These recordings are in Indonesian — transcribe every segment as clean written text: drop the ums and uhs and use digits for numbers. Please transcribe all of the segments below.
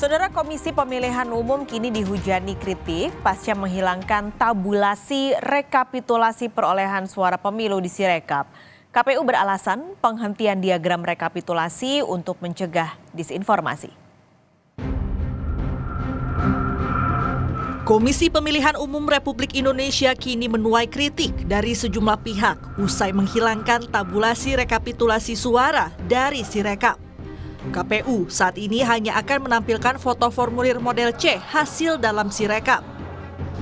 Saudara, Komisi Pemilihan Umum kini dihujani kritik pasca menghilangkan tabulasi rekapitulasi perolehan suara pemilu di Sirekap. KPU beralasan penghentian diagram rekapitulasi untuk mencegah disinformasi. Komisi Pemilihan Umum Republik Indonesia kini menuai kritik dari sejumlah pihak usai menghilangkan tabulasi rekapitulasi suara dari Sirekap. KPU saat ini hanya akan menampilkan foto formulir model C hasil dalam Sirekap.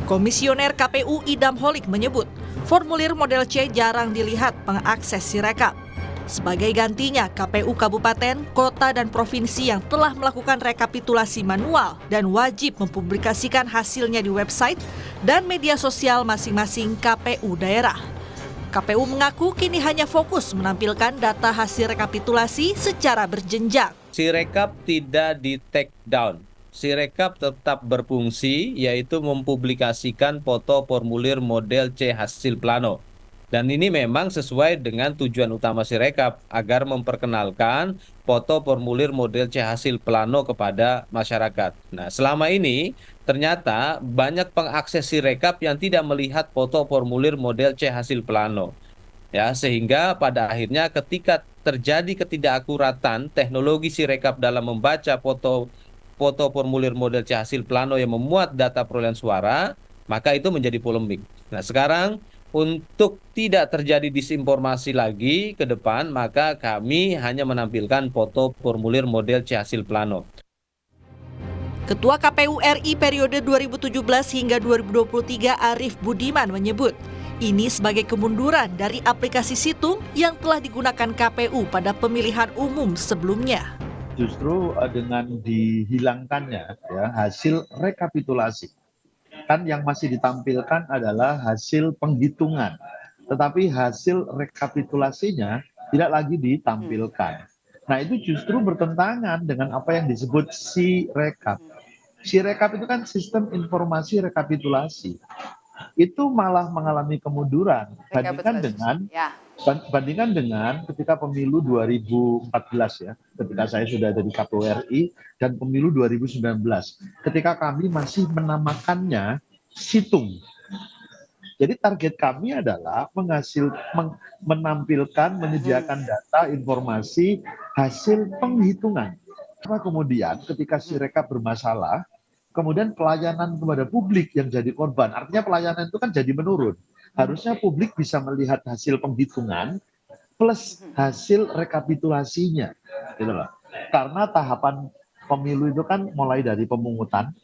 Komisioner KPU Idam Holik menyebut formulir model C jarang dilihat pengakses Sirekap. Sebagai gantinya, KPU Kabupaten, Kota, dan Provinsi yang telah melakukan rekapitulasi manual dan wajib mempublikasikan hasilnya di website dan media sosial masing-masing KPU daerah. KPU mengaku kini hanya fokus menampilkan data hasil rekapitulasi secara berjenjang. Sirekap tidak di take down. Sirekap tetap berfungsi, yaitu mempublikasikan foto formulir model C hasil plano. Dan ini memang sesuai dengan tujuan utama Sirekap agar memperkenalkan foto formulir model C hasil plano kepada masyarakat. Nah, selama ini ternyata banyak pengakses Sirekap yang tidak melihat foto formulir model C hasil plano. Ya, sehingga pada akhirnya ketika terjadi ketidakakuratan teknologi Sirekap dalam membaca foto formulir model C hasil plano yang memuat data perolehan suara, maka itu menjadi polemik. Nah, sekarang untuk tidak terjadi disinformasi lagi ke depan, maka kami hanya menampilkan foto formulir model C hasil plano. Ketua KPU RI periode 2017 hingga 2023 Arief Budiman menyebut, ini sebagai kemunduran dari aplikasi Situng yang telah digunakan KPU pada pemilihan umum sebelumnya. Justru dengan dihilangkannya hasil rekapitulasi. Kan yang masih ditampilkan adalah hasil penghitungan, tetapi hasil rekapitulasinya tidak lagi ditampilkan. Nah, itu justru bertentangan dengan apa yang disebut Sirekap. Sirekap itu kan sistem informasi rekapitulasi. Itu malah mengalami kemunduran bandingkan dengan ketika pemilu 2014 ya, ketika saya sudah ada di KPU RI, dan pemilu 2019 ketika kami masih menamakannya Situng. Jadi target kami adalah menyediakan data informasi hasil penghitungan. Karena kemudian ketika Sirekap bermasalah, kemudian pelayanan kepada publik yang jadi korban, artinya pelayanan itu kan jadi menurun. Harusnya publik bisa melihat hasil penghitungan plus hasil rekapitulasinya, gitu loh. Karena tahapan pemilu itu kan mulai dari pemungutan,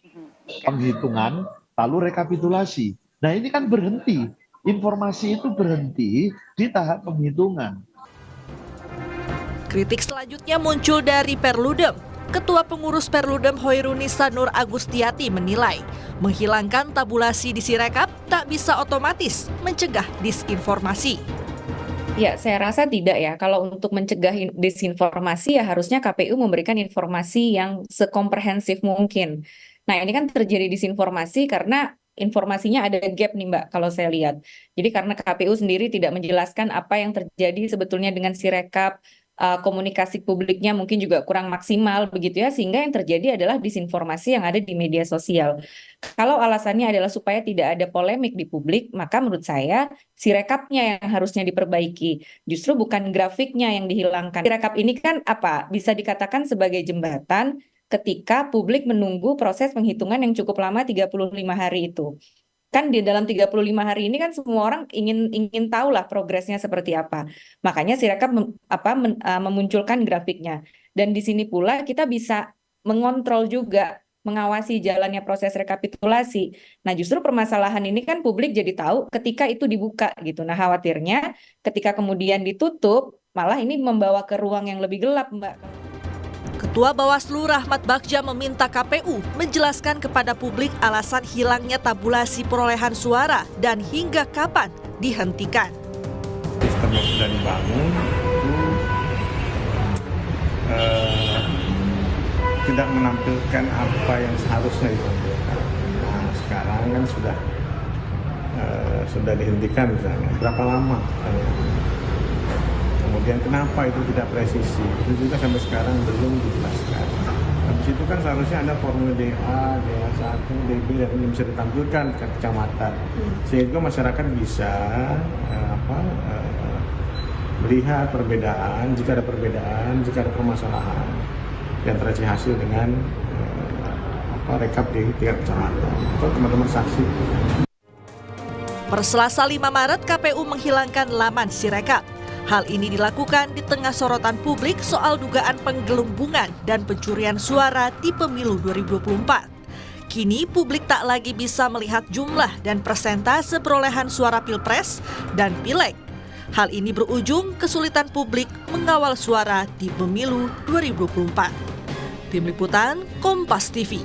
penghitungan, lalu rekapitulasi. Nah, ini kan berhenti, informasi itu berhenti di tahap penghitungan. Kritik selanjutnya muncul dari Perludem. Ketua Pengurus Perludem Hoirunisa Nur Agustiati menilai, menghilangkan tabulasi di Sirekap tak bisa otomatis mencegah disinformasi. Ya, saya rasa tidak ya. Kalau untuk mencegah disinformasi ya harusnya KPU memberikan informasi yang sekomprehensif mungkin. Nah, ini kan terjadi disinformasi karena informasinya ada gap nih Mbak, kalau saya lihat. Jadi karena KPU sendiri tidak menjelaskan apa yang terjadi sebetulnya dengan Sirekap, komunikasi publiknya mungkin juga kurang maksimal begitu ya, sehingga yang terjadi adalah disinformasi yang ada di media sosial. Kalau alasannya adalah supaya tidak ada polemik di publik, maka menurut saya Sirekapnya yang harusnya diperbaiki, justru bukan grafiknya yang dihilangkan. Sirekap ini kan bisa dikatakan sebagai jembatan ketika publik menunggu proses penghitungan yang cukup lama 35 hari itu. Kan di dalam 35 hari ini kan semua orang ingin tahu lah progresnya seperti apa. Makanya Sirekap memunculkan grafiknya. Dan di sini pula kita bisa mengontrol juga, mengawasi jalannya proses rekapitulasi. Nah, justru permasalahan ini kan publik jadi tahu ketika itu dibuka gitu. Nah, khawatirnya ketika kemudian ditutup, malah ini membawa ke ruang yang lebih gelap, Mbak. Ketua Bawaslu Rahmat Bagja meminta KPU menjelaskan kepada publik alasan hilangnya tabulasi perolehan suara dan hingga kapan dihentikan. Sistem yang sudah dibangun itu tidak menampilkan apa yang seharusnya ditampilkan. Nah, sekarang kan sudah dihentikan misalnya. Berapa lama? Kemudian kenapa itu tidak presisi? Itu juga sampai sekarang belum dijelaskan. Habis itu kan seharusnya ada formulir DA, DA1, DB yang bisa ditampilkan ke kecamatan, sehingga masyarakat bisa melihat perbedaan, jika ada perbedaan, jika ada permasalahan yang antara hasil dengan rekap di tingkat kecamatan atau teman-teman saksi. Per Selasa 5 Maret, KPU menghilangkan laman Sirekap. Hal ini dilakukan di tengah sorotan publik soal dugaan penggelembungan dan pencurian suara di pemilu 2024. Kini publik tak lagi bisa melihat jumlah dan persentase perolehan suara Pilpres dan Pileg. Hal ini berujung kesulitan publik mengawal suara di pemilu 2024. Tim Liputan, Kompas TV.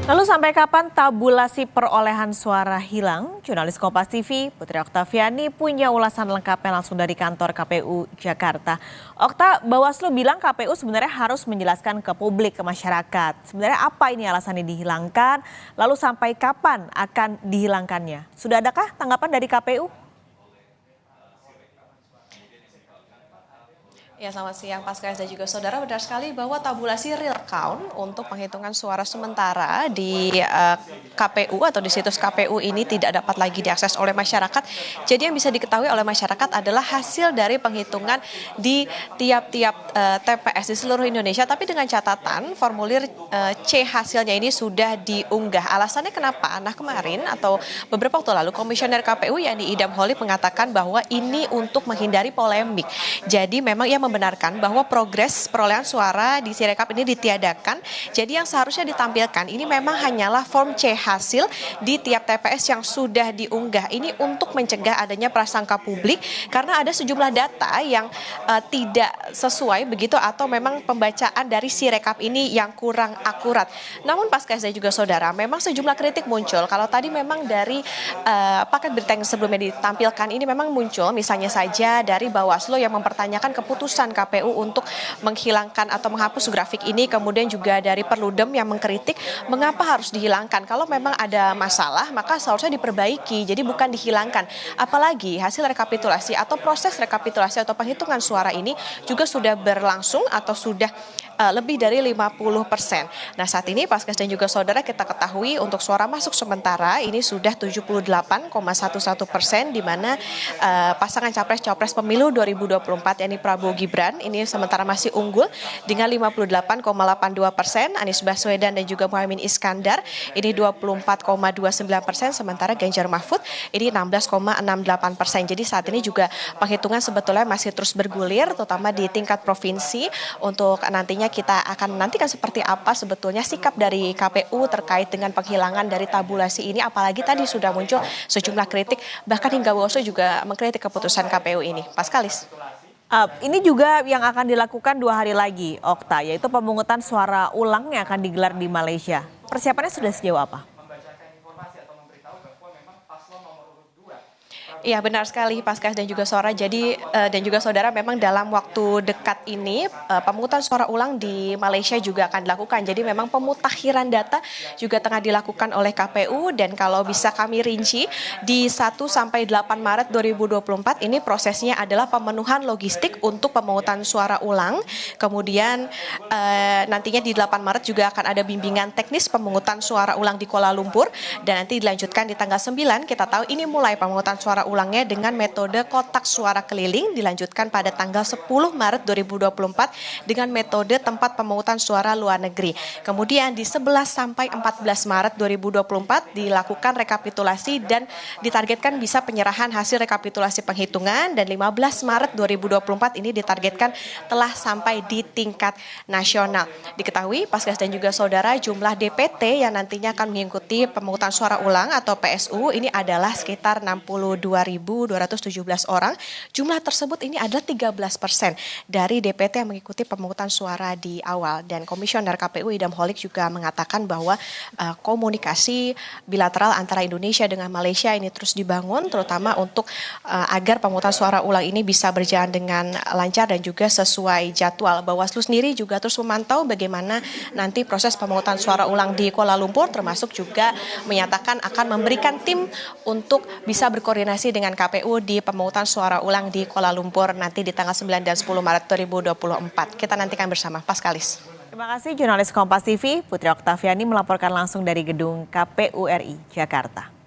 Lalu sampai kapan tabulasi perolehan suara hilang? Jurnalis Kompas TV, Putri Oktaviani punya ulasan lengkapnya langsung dari kantor KPU Jakarta. Okta, Bawaslu bilang KPU sebenarnya harus menjelaskan ke publik, ke masyarakat. Sebenarnya apa ini alasannya dihilangkan? Lalu sampai kapan akan dihilangkannya? Sudah adakah tanggapan dari KPU? Ya, selamat siang Pasca dan juga saudara. Benar sekali bahwa tabulasi real count untuk penghitungan suara sementara di KPU atau di situs KPU ini tidak dapat lagi diakses oleh masyarakat. Jadi yang bisa diketahui oleh masyarakat adalah hasil dari penghitungan di tiap-tiap TPS di seluruh Indonesia. Tapi dengan catatan formulir C hasilnya ini sudah diunggah. Alasannya kenapa? Nah, kemarin atau beberapa waktu lalu Komisioner KPU yakni Idam Holik mengatakan bahwa ini untuk menghindari polemik. Jadi memang ia membenarkan bahwa progres perolehan suara di Sirekap ini ditiadakan. Jadi yang seharusnya ditampilkan ini memang hanyalah form C hasil di tiap TPS yang sudah diunggah. Ini untuk mencegah adanya prasangka publik karena ada sejumlah data yang tidak sesuai begitu atau memang pembacaan dari Sirekap ini yang kurang akurat. Namun Pasca dan juga saudara, memang sejumlah kritik muncul. Kalau tadi memang dari paket berita yang sebelumnya ditampilkan ini memang muncul misalnya saja dari Bawaslu yang mempertanyakan keputusan KPU untuk menghilangkan atau menghapus grafik ini, kemudian juga dari Perludem yang mengkritik mengapa harus dihilangkan. Kalau memang ada masalah maka seharusnya diperbaiki, jadi bukan dihilangkan. Apalagi hasil rekapitulasi atau proses rekapitulasi atau penghitungan suara ini juga sudah berlangsung atau sudah lebih dari 50%. Nah, saat ini Pasca dan juga saudara kita ketahui untuk suara masuk sementara ini sudah 78,11%, di mana pasangan capres-cawapres pemilu 2024 yakni Prabowo Gibran ini sementara masih unggul dengan 58,82%, Anies Baswedan dan juga Muhaimin Iskandar ini 24,29%, sementara Ganjar Mahfud ini 16,68%. Jadi saat ini juga penghitungan sebetulnya masih terus bergulir terutama di tingkat provinsi. Untuk nantinya kita akan menantikan seperti apa sebetulnya sikap dari KPU terkait dengan penghilangan dari tabulasi ini, apalagi tadi sudah muncul sejumlah kritik bahkan hingga Bawaslu juga mengkritik keputusan KPU ini. Paskalis. Ini juga yang akan dilakukan 2 hari lagi, Okta, yaitu pemungutan suara ulang yang akan digelar di Malaysia. Persiapannya sudah sejauh apa? Iya, benar sekali Pasca dan juga saudara. Jadi dan juga saudara, memang dalam waktu dekat ini pemungutan suara ulang di Malaysia juga akan dilakukan. Jadi memang pemutakhiran data juga tengah dilakukan oleh KPU, dan kalau bisa kami rinci di 1 sampai 8 Maret 2024 ini prosesnya adalah pemenuhan logistik untuk pemungutan suara ulang. Kemudian nantinya di 8 Maret juga akan ada bimbingan teknis pemungutan suara ulang di Kuala Lumpur, dan nanti dilanjutkan di tanggal 9. Kita tahu ini mulai pemungutan suara ulangnya dengan metode kotak suara keliling, dilanjutkan pada tanggal 10 Maret 2024 dengan metode tempat pemungutan suara luar negeri. Kemudian di 11 sampai 14 Maret 2024 dilakukan rekapitulasi dan ditargetkan bisa penyerahan hasil rekapitulasi penghitungan, dan 15 Maret 2024 ini ditargetkan telah sampai di tingkat nasional. Diketahui Pasca dan juga saudara, jumlah DPT yang nantinya akan mengikuti pemungutan suara ulang atau PSU ini adalah sekitar 62.217 orang. Jumlah tersebut ini adalah 13% dari DPT yang mengikuti pemungutan suara di awal. Dan Komisioner KPU Idam Holik juga mengatakan bahwa komunikasi bilateral antara Indonesia dengan Malaysia ini terus dibangun, terutama untuk agar pemungutan suara ulang ini bisa berjalan dengan lancar dan juga sesuai jadwal. Bawaslu sendiri juga terus memantau bagaimana nanti proses pemungutan suara ulang di Kuala Lumpur, termasuk juga menyatakan akan memberikan tim untuk bisa berkoordinasi koordinasi dengan KPU di pemungutan suara ulang di Kuala Lumpur nanti di tanggal 9 dan 10 Maret 2024. Kita nantikan bersama, Paskalis. Terima kasih jurnalis Kompas TV, Putri Oktaviani melaporkan langsung dari gedung KPU RI, Jakarta.